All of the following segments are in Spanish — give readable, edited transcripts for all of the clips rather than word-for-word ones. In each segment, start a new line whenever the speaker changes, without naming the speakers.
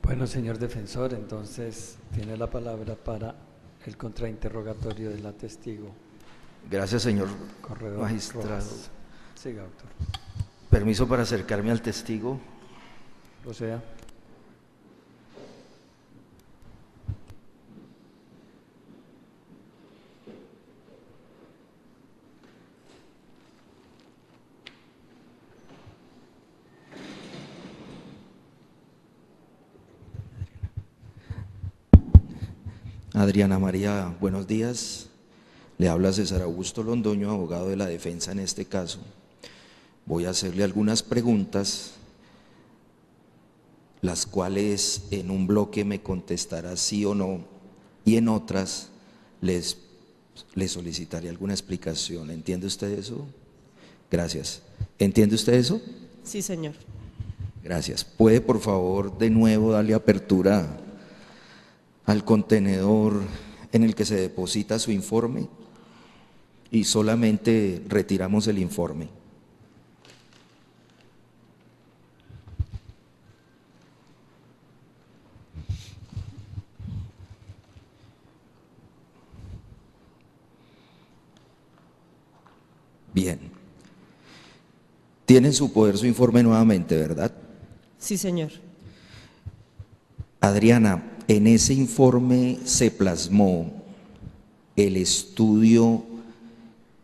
Bueno, señor defensor, entonces tiene la palabra para el contrainterrogatorio de la testigo.
Gracias, señor
Corredor
magistrado.
Rojas. Siga, autor.
Permiso para acercarme al testigo.
Proceda.
Adriana María, buenos días. Le habla César Augusto Londoño, abogado de la defensa en este caso. Voy a hacerle algunas preguntas, las cuales en un bloque me contestará sí o no, y en otras le solicitaré alguna explicación. ¿Entiende usted eso? Gracias. ¿Entiende usted eso?
Sí, señor.
Gracias. ¿Puede, por favor, de nuevo darle apertura al contenedor en el que se deposita su informe? Y solamente retiramos el informe. Bien. Tiene en su poder su informe nuevamente, ¿verdad?
Sí, señor.
Adriana, en ese informe se plasmó el estudio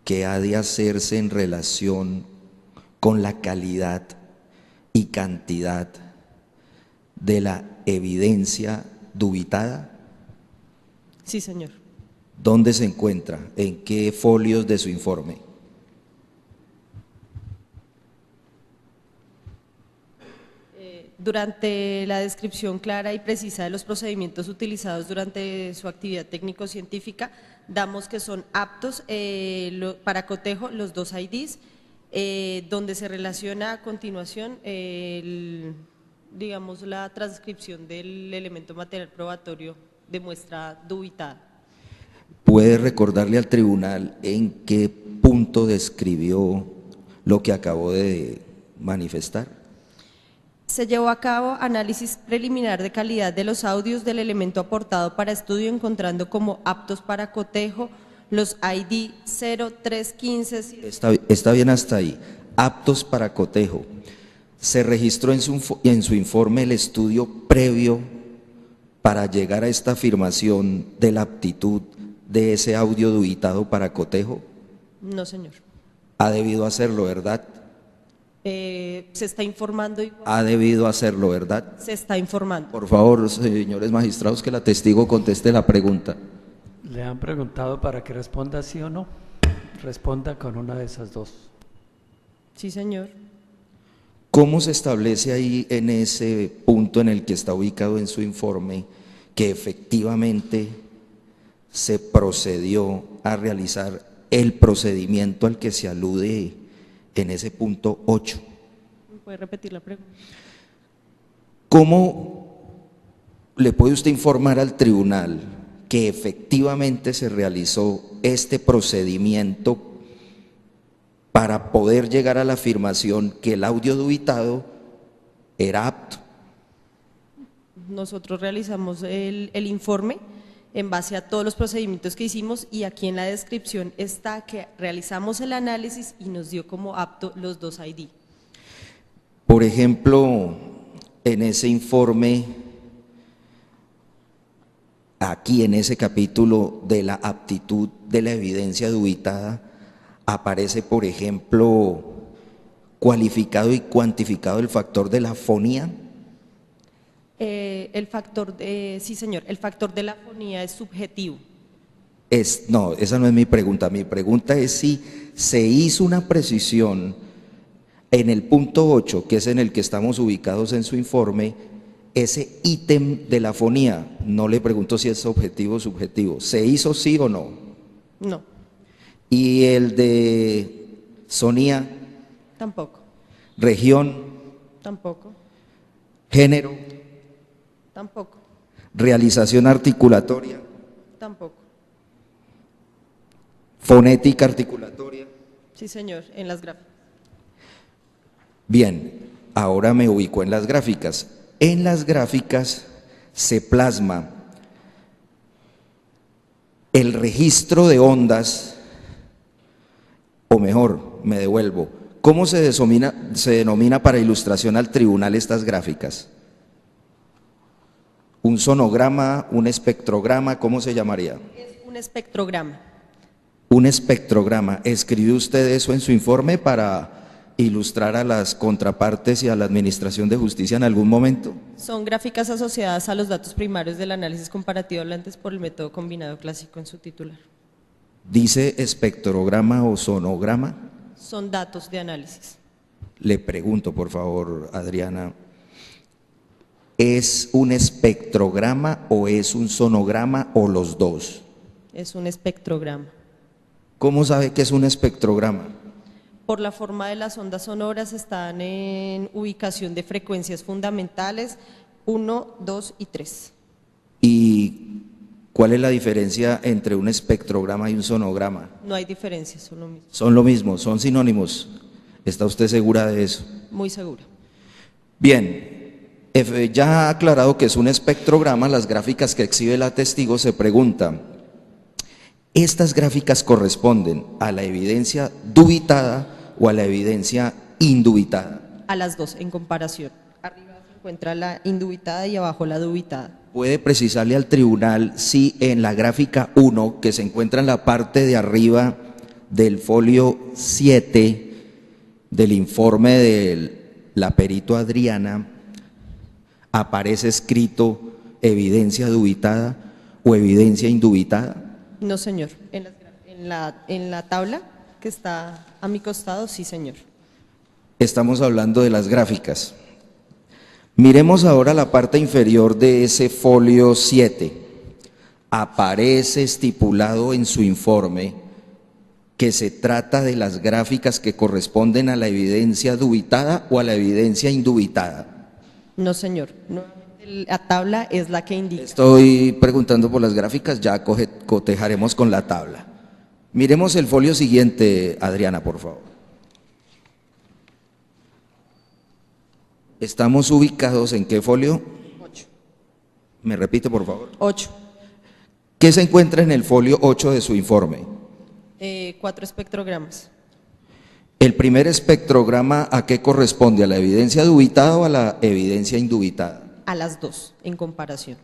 que ha de hacerse en relación con la calidad y cantidad de la evidencia dubitada.
Sí, señor.
¿Dónde se encuentra? ¿En qué folios de su informe?
Durante la descripción clara y precisa de los procedimientos utilizados durante su actividad técnico-científica, damos que son aptos para cotejo los dos IDs, donde se relaciona a continuación digamos, la transcripción del elemento material probatorio de muestra dubitada.
¿Puede recordarle al tribunal en qué punto describió lo que acabó de manifestar?
Se llevó a cabo análisis preliminar de calidad de los audios del elemento aportado para estudio, encontrando como aptos para cotejo los ID 0315.
Está bien hasta ahí. Aptos para cotejo. ¿Se registró en su informe el estudio previo para llegar a esta afirmación de la aptitud de ese audio dubitado para cotejo?
No, señor.
Ha debido hacerlo, ¿verdad?
Se está informando.
Ha debido hacerlo, ¿verdad?
Se está informando.
Por favor, señores magistrados, que la testigo conteste la pregunta.
Le han preguntado para que responda sí o no. Responda con una de esas dos.
Sí, señor.
¿Cómo se establece ahí en ese punto en el que está ubicado en su informe que efectivamente se procedió a realizar el procedimiento al que se alude en ese punto 8?
¿Puede repetir la pregunta?
¿Cómo le puede usted informar al tribunal que efectivamente se realizó este procedimiento para poder llegar a la afirmación que el audio dubitado era apto?
Nosotros realizamos el informe en base a todos los procedimientos que hicimos, y aquí en la descripción está que realizamos el análisis y nos dio como apto los dos ID.
Por ejemplo, en ese informe, aquí en ese capítulo de la aptitud de la evidencia dubitada, aparece, por ejemplo, cualificado y cuantificado el factor de la fonía.
Sí, señor, el factor de la fonía es subjetivo.
No, esa no es mi pregunta. Mi pregunta es si se hizo una precisión en el punto 8, que es en el que estamos ubicados en su informe, ese ítem de la fonía. No le pregunto si es objetivo o subjetivo. ¿Se hizo sí o no?
No.
¿Y el de sonía?
Tampoco.
¿Región?
Tampoco.
¿Género?
Tampoco.
¿Realización articulatoria?
Tampoco.
¿Fonética articulatoria?
Sí, señor, en las gráficas.
Bien, ahora me ubico en las gráficas. En las gráficas se plasma el registro de ondas, o mejor, me devuelvo, ¿cómo se denomina para ilustración al tribunal estas gráficas? ¿Un sonograma, un espectrograma, cómo se llamaría?
Es un espectrograma.
Un espectrograma. ¿Escribió usted eso en su informe para ilustrar a las contrapartes y a la Administración de Justicia en algún momento?
Son gráficas asociadas a los datos primarios del análisis comparativo hablantes por el método combinado clásico en su titular.
¿Dice espectrograma o sonograma?
Son datos de análisis.
Le pregunto, por favor, Adriana, ¿es un espectrograma o es un sonograma o los dos?
Es un espectrograma.
¿Cómo sabe que es un espectrograma?
Por la forma de las ondas sonoras están en ubicación de frecuencias fundamentales 1, 2 y 3.
¿Y cuál es la diferencia entre un espectrograma y un sonograma?
No hay diferencia, son lo mismo.
Son lo mismo, son sinónimos. ¿Está usted segura de eso?
Muy segura.
Bien, ya aclarado que es un espectrograma, las gráficas que exhibe la testigo se preguntan, ¿estas gráficas corresponden a la evidencia dubitada o a la evidencia indubitada?
A las dos, en comparación. Arriba se encuentra la indubitada y abajo la dubitada.
¿Puede precisarle al tribunal si en la gráfica 1, que se encuentra en la parte de arriba del folio 7 del informe de la perito Adriana, aparece escrito evidencia dubitada o evidencia indubitada?
No, señor. En la tabla que está a mi costado, sí, señor.
Estamos hablando de las gráficas. Miremos ahora la parte inferior de ese folio 7. Aparece estipulado en su informe que se trata de las gráficas que corresponden a la evidencia dubitada o a la evidencia indubitada.
No, señor. La tabla es la que indica.
Estoy preguntando por las gráficas, ya cotejaremos con la tabla. Miremos el folio siguiente, Adriana, por favor. ¿Estamos ubicados en qué folio?
8.
¿Me repite, por favor?
8.
¿Qué se encuentra en el folio 8 de su informe?
4 espectrogramas.
¿El primer espectrograma a qué corresponde? ¿A la evidencia dubitada o a la evidencia indubitada?
A las dos, en comparación.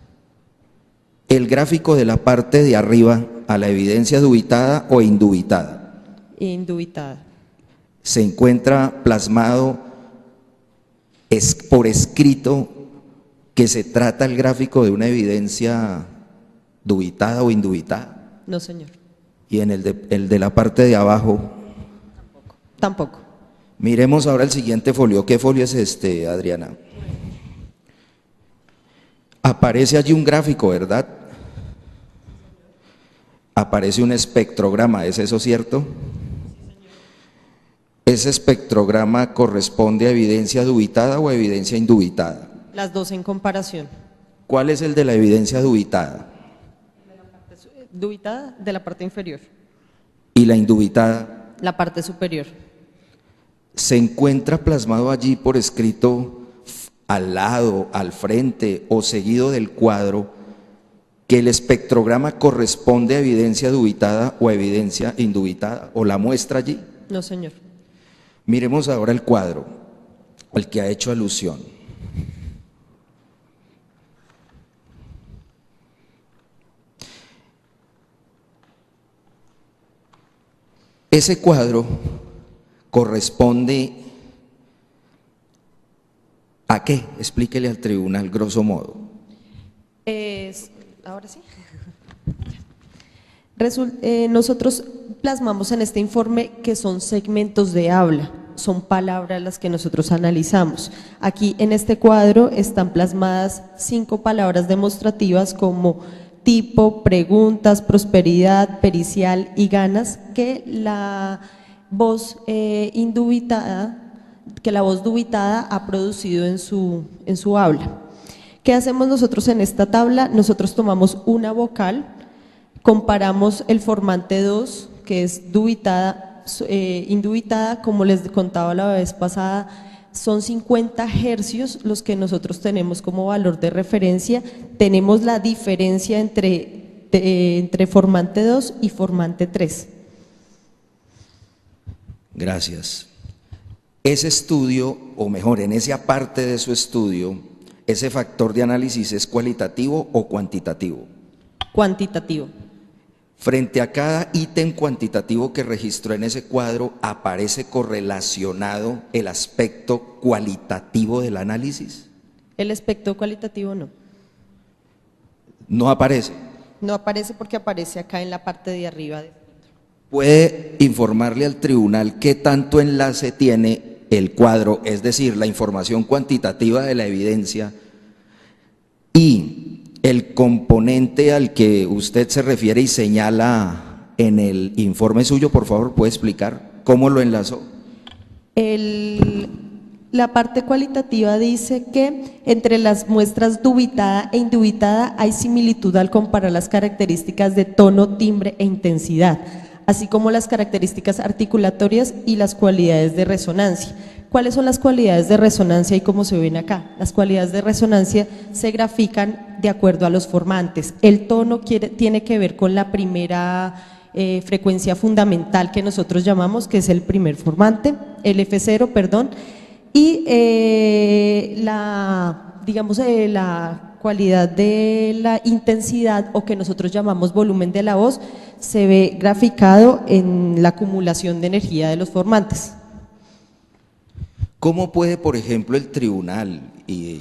¿El gráfico de la parte de arriba a la evidencia dubitada o indubitada?
Indubitada.
¿Se encuentra plasmado por escrito que se trata el gráfico de una evidencia dubitada o indubitada?
No, señor.
¿Y en el de la parte de abajo?
Tampoco.
Miremos ahora el siguiente folio. ¿Qué folio es este, Adriana? Aparece allí un gráfico, ¿verdad? Aparece un espectrograma, ¿es eso cierto? ¿Ese espectrograma corresponde a evidencia dubitada o a evidencia indubitada?
Las dos en comparación.
¿Cuál es el de la evidencia dubitada?
Dubitada de la parte inferior.
¿Y la indubitada?
La parte superior.
¿Se encuentra plasmado allí por escrito al lado, al frente o seguido del cuadro que el espectrograma corresponde a evidencia dubitada o a evidencia indubitada? ¿O la muestra allí?
No, señor.
Miremos ahora el cuadro al que ha hecho alusión. Ese cuadro corresponde ¿a qué? Explíquele al tribunal, grosso modo.
Ahora sí. Nosotros plasmamos en este informe que son segmentos de habla, son palabras las que nosotros analizamos. Aquí en este cuadro están plasmadas 5 palabras demostrativas como tipo, preguntas, prosperidad, pericial y ganas, que la voz dubitada ha producido en su habla. ¿Qué hacemos nosotros en esta tabla? Nosotros tomamos una vocal, comparamos el formante 2, que es dubitada, indubitada, como les contaba la vez pasada, son 50 hercios los que nosotros tenemos como valor de referencia. Tenemos la diferencia entre formante 2 y formante 3.
Gracias. Ese estudio, o mejor, en esa parte de su estudio, ¿ese factor de análisis es cualitativo o cuantitativo?
Cuantitativo.
Frente a cada ítem cuantitativo que registró en ese cuadro, ¿aparece correlacionado el aspecto cualitativo del análisis?
El aspecto cualitativo no.
No aparece.
No aparece porque aparece acá en la parte de arriba.
¿Puede informarle al tribunal qué tanto enlace tiene el cuadro, es decir, la información cuantitativa de la evidencia y el componente al que usted se refiere y señala en el informe suyo? Por favor, ¿puede explicar cómo lo enlazó?
La parte cualitativa dice que entre las muestras dubitada e indubitada hay similitud al comparar las características de tono, timbre e intensidad, así como las características articulatorias y las cualidades de resonancia. ¿Cuáles son las cualidades de resonancia y cómo se ven acá? Las cualidades de resonancia se grafican de acuerdo a los formantes. El tono tiene que ver con la primera frecuencia fundamental que nosotros llamamos, que es el primer formante, el F0, perdón, y la cualidad de la intensidad, o que nosotros llamamos volumen de la voz, se ve graficado en la acumulación de energía de los formantes.
¿Cómo puede, por ejemplo, el tribunal y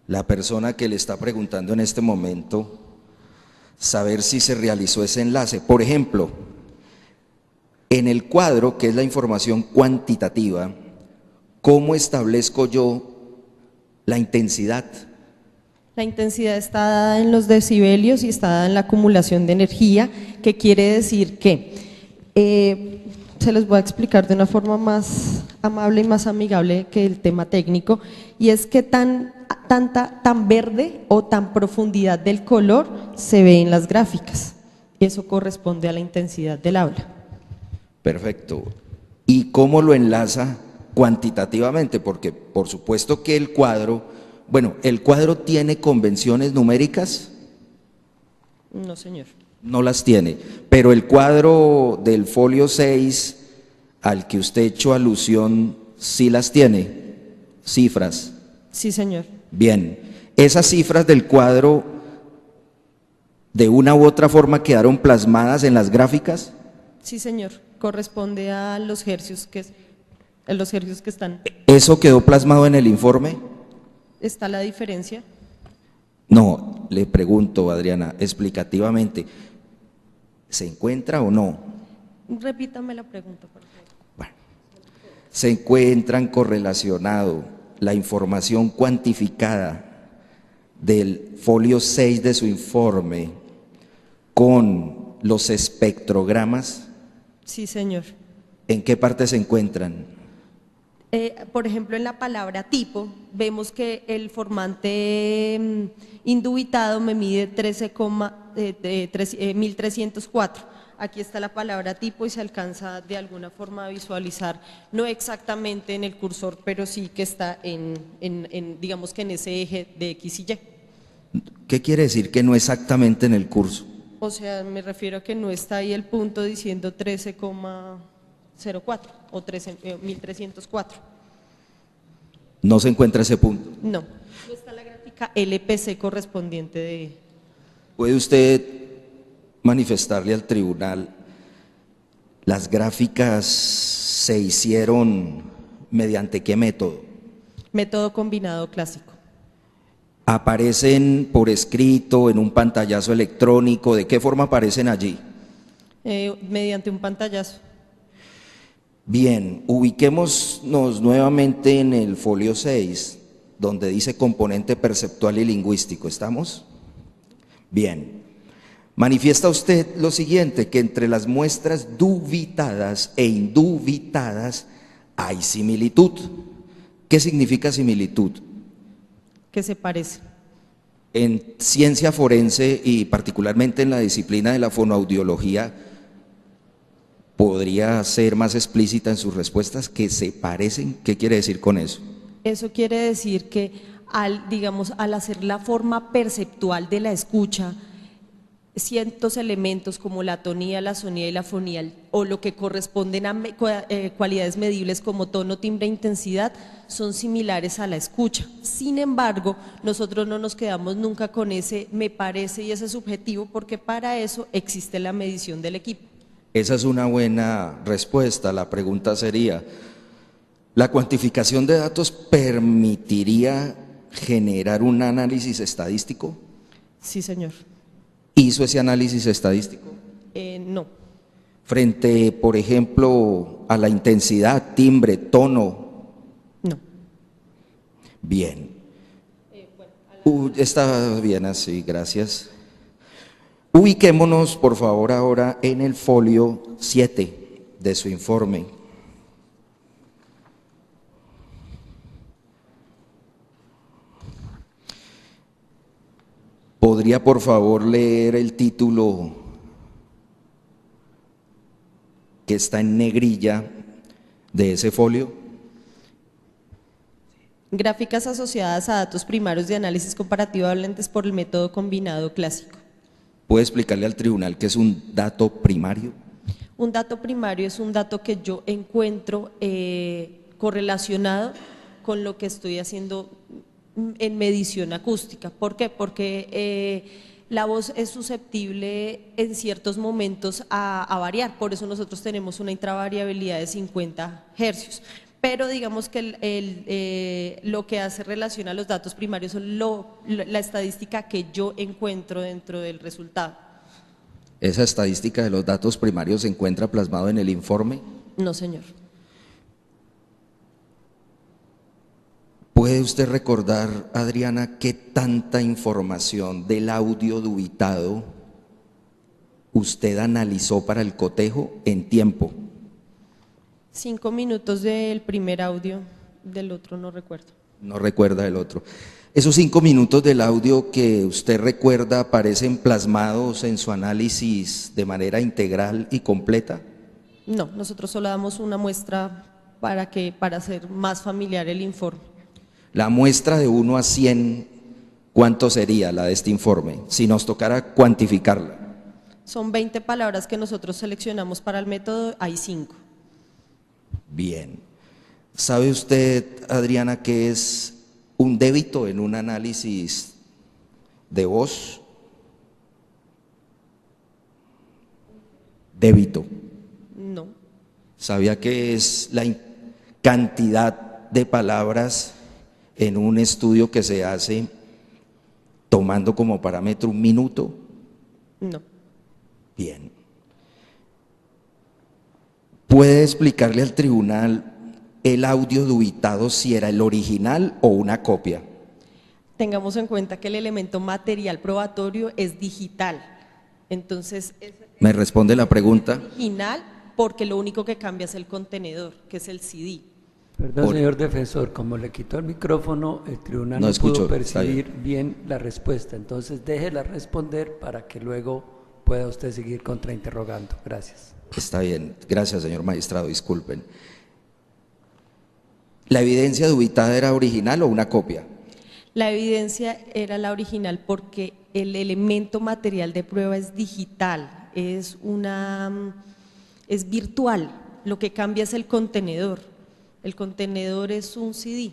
la persona que le está preguntando en este momento saber si se realizó ese enlace? Por ejemplo, en el cuadro, que es la información cuantitativa, ¿cómo establezco yo la intensidad?
La intensidad está dada en los decibelios y está dada en la acumulación de energía, que quiere decir que, se los voy a explicar de una forma más amable y más amigable que el tema técnico, y es que tan verde o tan profundidad del color se ve en las gráficas. Eso corresponde a la intensidad del aula.
Perfecto. ¿Y cómo lo enlaza cuantitativamente? Porque por supuesto que el cuadro tiene convenciones numéricas.
No, señor.
No las tiene, pero el cuadro del folio 6 al que usted echó alusión, ¿sí las tiene? Cifras.
Sí, señor.
Bien, esas cifras del cuadro de una u otra forma quedaron plasmadas en las gráficas.
Sí, señor, corresponde a los hercios que están.
¿Eso quedó plasmado en el informe?
¿Está la diferencia?
No, le pregunto, Adriana, explicativamente, ¿se encuentra o no?
Repítame la pregunta, por favor.
Bueno, ¿se encuentran correlacionado la información cuantificada del folio 6 de su informe con los espectrogramas?
Sí, señor.
¿En qué parte se encuentran?
Por ejemplo, en la palabra tipo, vemos que el formante indubitado me mide 13,1304. Aquí está la palabra tipo y se alcanza de alguna forma a visualizar, no exactamente en el cursor, pero sí que está digamos que en ese eje de X y Y.
¿Qué quiere decir que no exactamente en el curso?
O sea, me refiero a que no está ahí el punto diciendo 13,04 o 1304.
¿No se encuentra ese punto?
No, no está la gráfica LPC correspondiente de…
¿Puede usted manifestarle al tribunal, las gráficas se hicieron mediante qué método?
Método combinado clásico.
¿Aparecen por escrito, en un pantallazo electrónico? ¿De qué forma aparecen allí?
Mediante un pantallazo.
Bien, ubiquémonos nuevamente en el folio 6, donde dice componente perceptual y lingüístico. ¿Estamos? Bien. Manifiesta usted lo siguiente, que entre las muestras dubitadas e indubitadas hay similitud. ¿Qué significa similitud?
Que se parece.
En ciencia forense y particularmente en la disciplina de la fonoaudiología, ¿Podría ser más explícita en sus respuestas? ¿Que se parecen? ¿Qué quiere decir con eso?
Eso quiere decir que digamos, al hacer la forma perceptual de la escucha, ciertos elementos como la tonía, la sonía y la fonía, o lo que corresponden a cualidades medibles como tono, timbre e intensidad, son similares a la escucha. Sin embargo, nosotros no nos quedamos nunca con ese me parece y ese subjetivo, porque para eso existe la medición del equipo.
Esa es una buena respuesta. La pregunta sería, ¿la cuantificación de datos permitiría generar un análisis estadístico?
Sí, señor.
¿Hizo ese análisis estadístico?
No.
Frente, por ejemplo, a la intensidad, timbre, tono.
No.
Bien. Está bien así, gracias. Ubiquémonos, por favor, ahora en el folio 7 de su informe. ¿Podría, por favor, leer el título que está en negrilla de ese folio?
Gráficas asociadas a datos primarios de análisis comparativo hablentes por el método combinado clásico.
¿Puede explicarle al tribunal qué es un dato primario?
Un dato primario es un dato que yo encuentro correlacionado con lo que estoy haciendo en medición acústica. ¿Por qué? Porque la voz es susceptible en ciertos momentos a variar, por eso nosotros tenemos una intravariabilidad de 50 hercios. Pero digamos que lo que hace relación a los datos primarios son la estadística que yo encuentro dentro del resultado.
¿Esa estadística de los datos primarios se encuentra plasmado en el informe?
No, señor.
¿Puede usted recordar, Adriana, qué tanta información del audio dubitado usted analizó para el cotejo en tiempo?
5 minutos del primer audio, del otro no recuerdo.
No recuerda el otro. ¿Esos 5 minutos del audio que usted recuerda aparecen plasmados en su análisis de manera integral y completa?
No, nosotros solo damos una muestra para hacer más familiar el informe.
La muestra de 1 a 100, ¿cuánto sería la de este informe? Si nos tocara cuantificarla.
Son 20 palabras que nosotros seleccionamos para el método, hay 5.
Bien. ¿Sabe usted, Adriana, qué es un débito en un análisis de voz? Débito.
No.
¿Sabía qué es la cantidad de palabras en un estudio que se hace tomando como parámetro 1 minuto?
No.
Bien. ¿Puede explicarle al tribunal el audio dubitado si era el original o una copia?
Tengamos en cuenta que el elemento material probatorio es digital. Entonces,
¿Me responde la pregunta?
original porque lo único que cambia es el contenedor, que es el CD.
Perdón, señor defensor, como le quitó el micrófono, el tribunal
No
no
escucho,
pudo
está
percibir bien la respuesta. Entonces, déjela responder para que luego pueda usted seguir contrainterrogando. Gracias.
Está bien, gracias señor magistrado, disculpen. ¿La evidencia dubitada era original o una copia?
La evidencia era la original porque el elemento material de prueba es digital, es virtual, lo que cambia es el contenedor. El contenedor es un CD.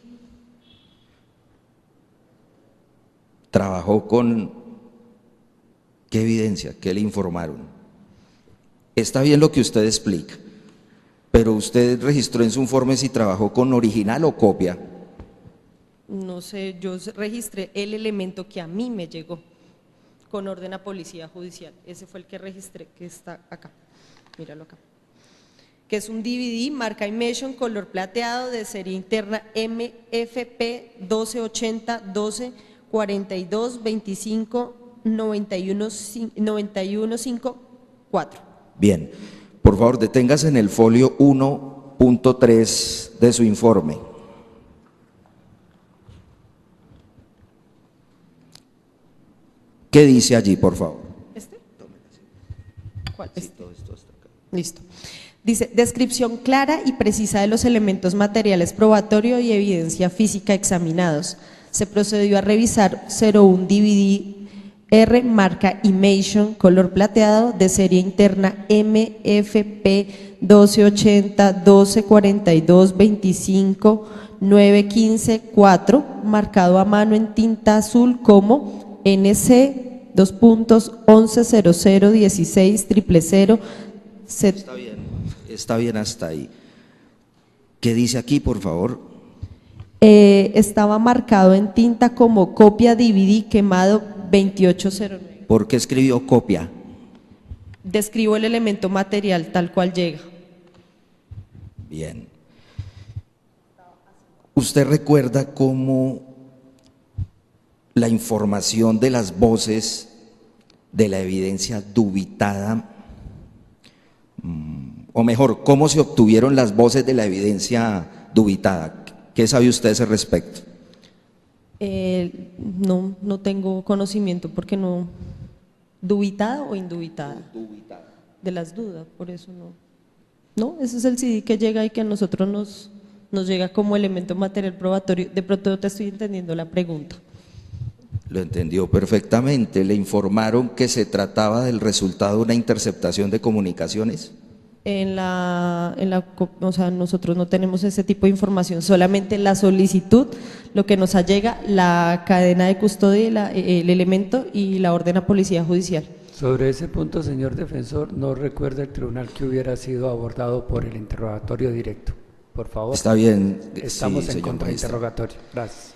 ¿Trabajó con qué evidencia? ¿Qué le informaron? Está bien lo que usted explica, pero usted registró en su informe si trabajó con original o copia.
No sé, yo registré el elemento que a mí me llegó con orden a policía judicial. Ese fue el que registré, que está acá. Míralo acá. Que es un DVD marca Immersion color plateado de serie interna MFP 1280 12 42 25 91 54.
Bien, por favor deténgase en el folio 1.3 de su informe. ¿Qué dice allí, por favor?
¿Este? ¿Cuál?
Sí, todo esto está acá.
Listo. Dice, descripción clara y precisa de los elementos materiales probatorio y evidencia física examinados. Se procedió a revisar 01 DVD R marca Imation color plateado de serie interna MFP 1280 1242 25 915 4, marcado a mano en tinta azul como NC 2.110016 000.
Está bien hasta ahí. ¿Qué dice aquí, por favor?
Estaba marcado en tinta como copia DVD quemado 2809.
¿Por qué escribió copia?
Describo el elemento material tal cual llega.
Bien. ¿Usted recuerda cómo la información de las voces de la evidencia dubitada, o mejor, cómo se obtuvieron las voces de la evidencia dubitada? ¿Qué sabe usted a ese respecto?
No tengo conocimiento porque no. ¿Dubitada o indubitada?
Dubitada.
De las dudas, por eso no. No, ese es el CD que llega y que a nosotros nos llega como elemento material probatorio. De pronto te estoy entendiendo la pregunta.
Lo entendió perfectamente. ¿Le informaron que se trataba del resultado de una interceptación de comunicaciones?
O sea, nosotros no tenemos ese tipo de información, solamente la solicitud, lo que nos allega, la cadena de custodia, el elemento y la orden a policía judicial.
Sobre ese punto, señor defensor, no recuerda el tribunal que hubiera sido abordado por el interrogatorio directo. Por favor.
Está bien.
Estamos
sí,
en
señor
contrainterrogatorio. Gracias.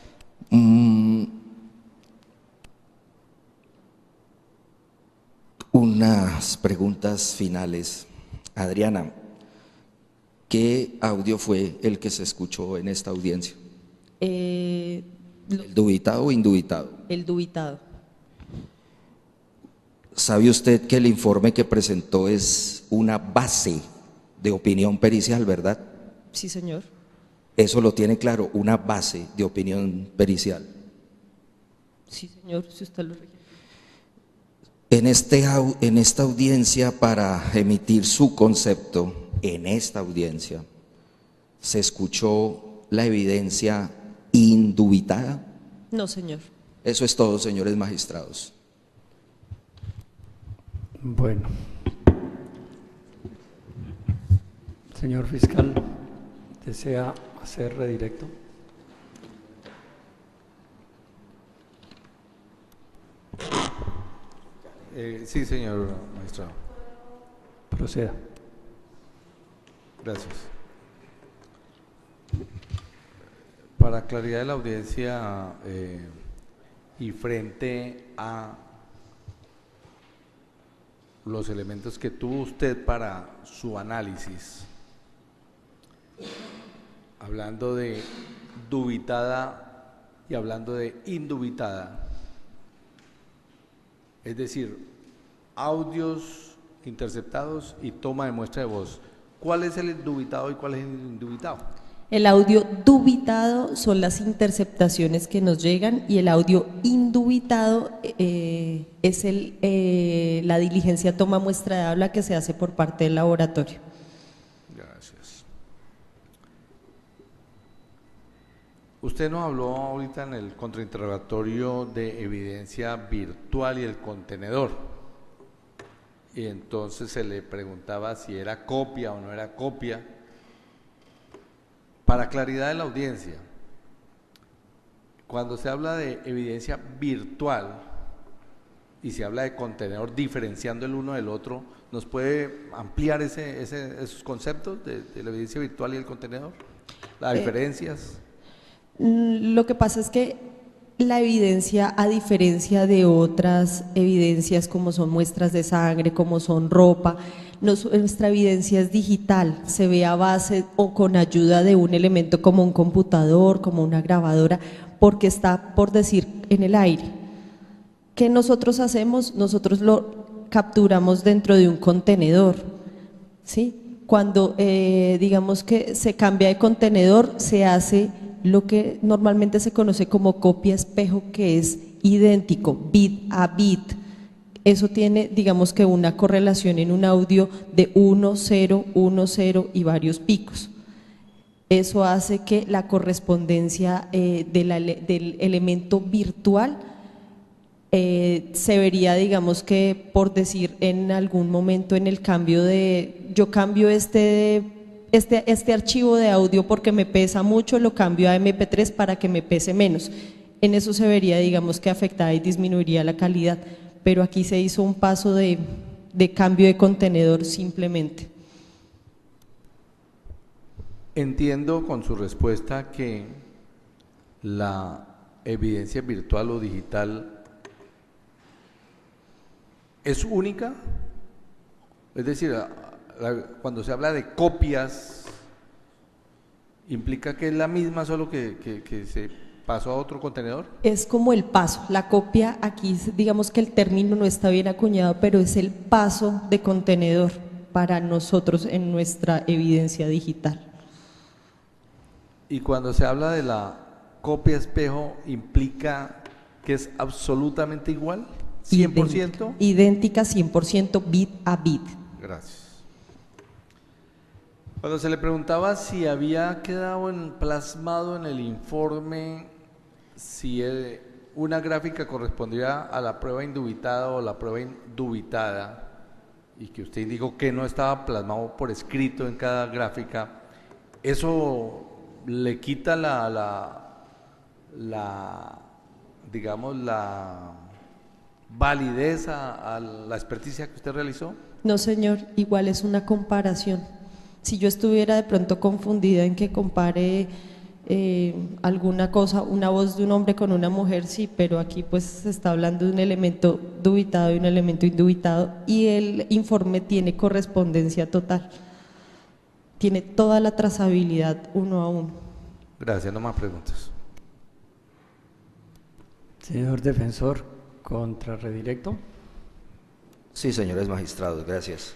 Unas preguntas finales. Adriana, ¿qué audio fue el que se escuchó en esta audiencia? ¿El dubitado o indubitado?
El dubitado.
¿Sabe usted que el informe que presentó es una base de opinión pericial, verdad?
Sí, señor.
Eso lo tiene claro, una base de opinión pericial.
Sí, señor, si usted lo requiere.
En esta audiencia, para emitir su concepto, en esta audiencia, ¿se escuchó la evidencia indubitada?
No, señor.
Eso es todo, señores magistrados.
Bueno. Señor fiscal, ¿desea hacer redirecto?
Sí, señor magistrado.
Proceda.
Gracias. Para claridad de la audiencia y frente a los elementos que tuvo usted para su análisis, hablando de dubitada y hablando de indubitada, es decir, audios interceptados y toma de muestra de voz. ¿Cuál es el dubitado y cuál es el indubitado?
El audio dubitado son las interceptaciones que nos llegan y el audio indubitado es la diligencia toma muestra de habla que se hace por parte del laboratorio.
Gracias. Usted nos habló ahorita en el contrainterrogatorio de evidencia virtual y el contenedor. Y entonces se le preguntaba si era copia o no era copia. Para claridad de la audiencia, cuando se habla de evidencia virtual y se habla de contenedor diferenciando el uno del otro, ¿nos puede ampliar esos conceptos de la evidencia virtual y el contenedor? ¿Las diferencias?
Lo que pasa es que la evidencia, a diferencia de otras evidencias como son muestras de sangre, como son ropa, nuestra evidencia es digital, se ve a base o con ayuda de un elemento como un computador, como una grabadora, porque está, por decir, en el aire. ¿Qué nosotros hacemos? Nosotros lo capturamos dentro de un contenedor, ¿sí? Cuando digamos que se cambia de contenedor, se hace lo que normalmente se conoce como copia espejo, que es idéntico, bit a bit. Eso tiene, digamos que una correlación en un audio de 1, 0, 1, 0 y varios picos. Eso hace que la correspondencia del elemento virtual se vería, digamos que por decir en algún momento en el cambio de, yo cambio este archivo de audio porque me pesa mucho, lo cambio a MP3 para que me pese menos. En eso se vería, digamos que afectada y disminuiría la calidad, pero aquí se hizo un paso de cambio de contenedor simplemente.
Entiendo con su respuesta que la evidencia virtual o digital es única, es decir, cuando se habla de copias, ¿implica que es la misma solo que se pasó a otro contenedor?
Es como el paso, la copia aquí digamos que el término no está bien acuñado, pero es el paso de contenedor para nosotros en nuestra evidencia digital.
Y cuando se habla de la copia espejo, ¿implica que es absolutamente igual? ¿100%?
Idéntica 100% bit a bit.
Gracias. Cuando se le preguntaba si había quedado plasmado en el informe si una gráfica correspondía a la prueba indubitada o la prueba indubitada, y que usted indicó que no estaba plasmado por escrito en cada gráfica, ¿eso le quita digamos, la validez a la experticia que usted realizó?
No, señor, igual es una comparación. Si yo estuviera de pronto confundida en que compare alguna cosa, una voz de un hombre con una mujer, sí, pero aquí pues se está hablando de un elemento dubitado y un elemento indubitado, y el informe tiene correspondencia total, tiene toda la trazabilidad uno a uno.
Gracias, no más preguntas.
Señor defensor, contra redirecto.
Sí, señores magistrados, gracias.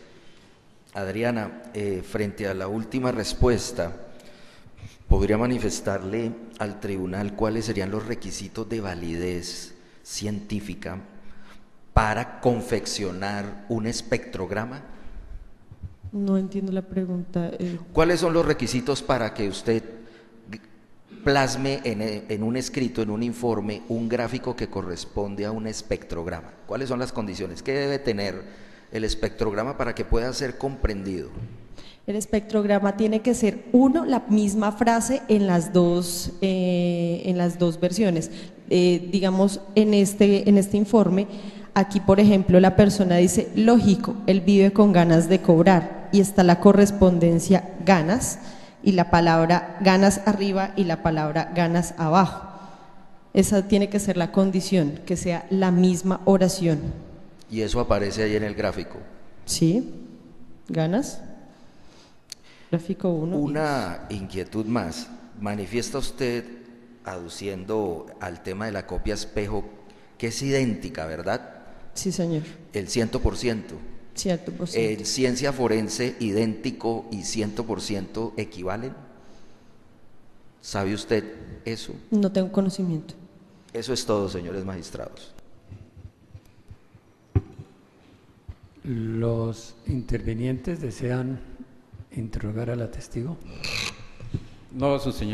Adriana, frente a la última respuesta, ¿podría manifestarle al tribunal cuáles serían los requisitos de validez científica para confeccionar un espectrograma?
No entiendo la pregunta.
¿Cuáles son los requisitos para que usted plasme en un escrito, en un informe, un gráfico que corresponde a un espectrograma? ¿Cuáles son las condiciones? ¿Qué debe tener el espectrograma para que pueda ser comprendido?
El espectrograma tiene que ser, uno, la misma frase en las dos versiones. Digamos, en este informe, aquí por ejemplo la persona dice, lógico, él vive con ganas de cobrar, y está la correspondencia ganas, y la palabra ganas arriba y la palabra ganas abajo. Esa tiene que ser la condición, que sea la misma oración.
Y eso aparece ahí en el gráfico.
Sí, ganas. Gráfico 1.
Una inquietud más. Manifiesta usted, aduciendo al tema de la copia espejo, que es idéntica, ¿verdad?
Sí, señor.
El 100%.
Cierto, por
¿En ciencia forense idéntico y 100% equivalen? ¿Sabe usted eso?
No tengo conocimiento.
Eso es todo, señores magistrados.
¿Los intervinientes desean interrogar a la testigo?
No, su señor.